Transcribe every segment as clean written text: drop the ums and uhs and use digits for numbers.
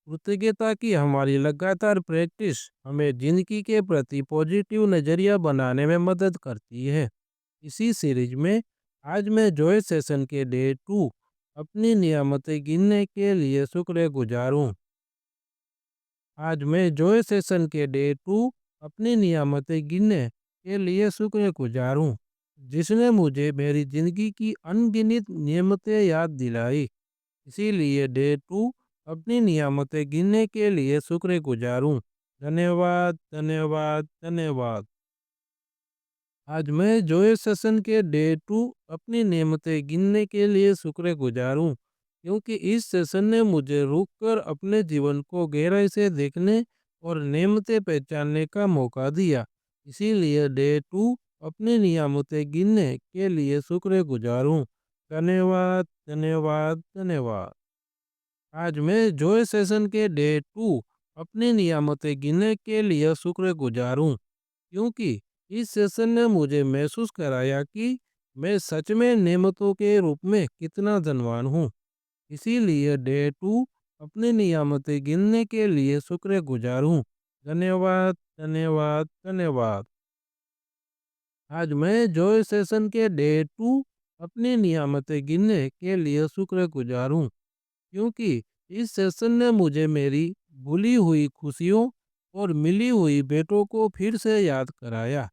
कृतज्ञता की हमारी लगातार प्रैक्टिस हमें जिंदगी के प्रति पॉजिटिव नज़रिया बनाने में मदद करती है। इसी सीरीज में आज मैं जॉय सेशन के डे 2 अपनी नियामतें गिनने के लिए शुक्रगुजार हूँ। आज मैं जॉय सेशन के डे 2 अपनी नियामतें गिनने के लिए शुक्रगुजार हूँ, जिसने मुझे मेरी जिंदगी की अनगिनत नियमतें याद दिलाई। इसीलिए डे 2 अपनी नियामतें गिनने के लिए शुक्रगुजार हूँ। धन्यवाद, धन्यवाद, धन्यवाद। आज मैं जॉय सेशन के डे 2 अपनी नेमतें गिनने के लिए शुक्रगुजार हूँ, क्योंकि इस सेशन ने मुझे रुककर अपने जीवन को गहराई से देखने और नेमतें पहचानने का मौका दिया। इसीलिए डे 2 अपनी नियामतें गिनने के लिए शुक्रगुजार हूँ। धन्यवाद, धन्यवाद, धन्यवाद। आज मैं जॉय सेशन के डे 2 अपनी नियामतें गिनने के लिए शुक्रगुजार हूँ, क्योंकि इस सेशन ने मुझे महसूस कराया कि मैं सच में नेमतों के रूप में कितना धनवान हूँ। इसीलिए डे 2 अपनी नियामतें गिनने के लिए शुक्रगुजार हूँ। धन्यवाद, धन्यवाद, धन्यवाद। आज मैं जॉय सेशन के डे 2 अपनी नियामतें गिनने के लिए शुक्रगुजार हूँ, क्योंकि इस सेशन ने मुझे मेरी भूली हुई खुशियों और मिली हुई भेंटों को फिर से याद कराया।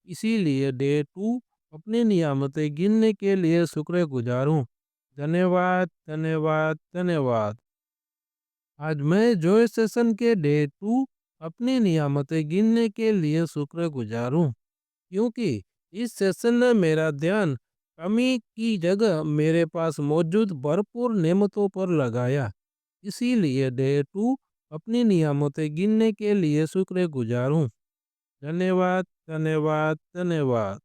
इसीलिए डे 2 अपनी नियामतें गिनने के लिए शुक्रगुजार हूँ। धन्यवाद, धन्यवाद, धन्यवाद। आज मैं जॉय सेशन के डे 2 अपनी नियामतें गिनने के लिए शुक्रगुजार हूँ, क्योंकि इस सेशन ने मेरा ध्यान कमी की जगह मेरे पास मौजूद भरपूर नेमतों पर लगाया। इसीलिए डे 2 अपनी नियामतें गिनने के लिए शुक्रगुजार हूँ। धन्यवाद, धन्यवाद, धन्यवाद।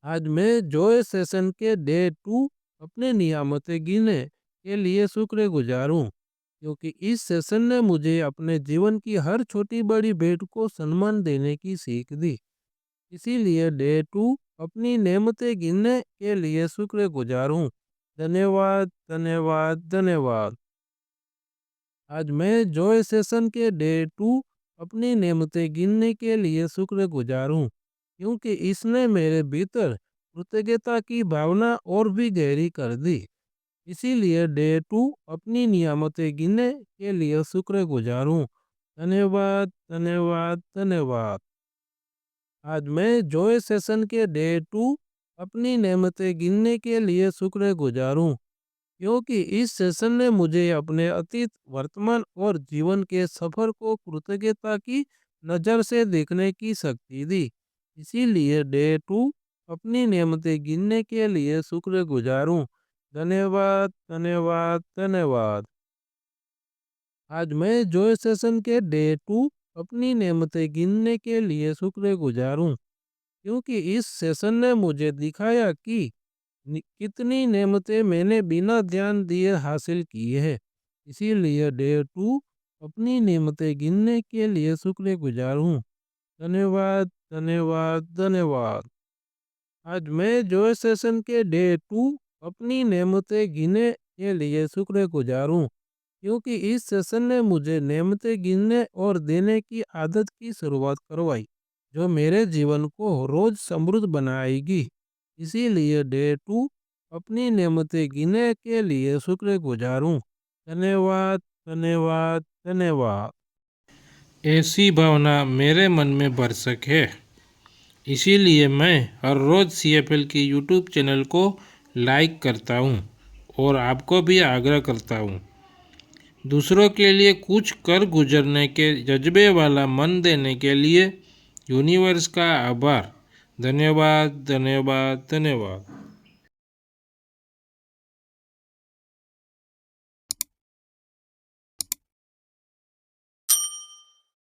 आज मैं जॉय सेशन के डे 2 अपने नियामतें गिनने के लिए शुक्रगुजार हूँ, क्योंकि इस सेशन ने मुझे अपने जीवन की हर छोटी बड़ी भेंट को सम्मान देने की सीख दी। इसीलिए डे 2 अपनी नेमतें गिनने के लिए शुक्रगुजार हूँ। धन्यवाद, धन्यवाद, धन्यवाद। आज मैं जॉय सेशन के डे 2 अपनी नेमतें गिनने के लिए शुक्रगुजार हूँ, क्योंकि इसने मेरे भीतर कृतज्ञता की भावना और भी गहरी कर दी। इसीलिए डे 2 अपनी नियामतें गिनने के लिए शुक्रगुजार हूँ। धन्यवाद, धन्यवाद, धन्यवाद। आज मैं जॉय सेशन के डे 2 अपनी नेमतें गिनने के लिए शुक्रगुजार हूँ, क्योंकि इस सेशन ने मुझे अपने अतीत, वर्तमान और जीवन के सफर को कृतज्ञता की नज़र से देखने की शक्ति दी। इसीलिए डे 2 अपनी नेमतें गिनने के लिए शुक्रगुजार हूँ। धन्यवाद, धन्यवाद, धन्यवाद। आज मैं जॉय सेशन के डे 2 अपनी नेमतें गिनने के लिए शुक्रगुजार हूँ, क्योंकि इस सेशन ने मुझे दिखाया कि कितनी नेमतें मैंने बिना ध्यान दिए हासिल की है। इसीलिए डे 2 अपनी नेमतें गिनने के लिए शुक्रगुजार हूँ। धन्यवाद, धन्यवाद, धन्यवाद। आज मैं जॉय सेशन के डे 2 अपनी नेमतें गिनने के लिए शुक्रगुजार हूँ, क्योंकि इस सेशन ने मुझे नेमतें गिनने और देने की आदत की शुरुआत करवाई, जो मेरे जीवन को रोज समृद्ध बनाएगी। इसीलिए डे 2 अपनी नेमतें गिनने के लिए शुक्रगुजार हूँ। धन्यवाद, धन्यवाद, धन्यवाद। ऐसी भावना मेरे मन में भरसक है। इसीलिए मैं हर रोज़ CFL की यूट्यूब चैनल को लाइक करता हूँ और आपको भी आग्रह करता हूँ। दूसरों के लिए कुछ कर गुजरने के जज्बे वाला मन देने के लिए यूनिवर्स का आभार। धन्यवाद, धन्यवाद, धन्यवाद।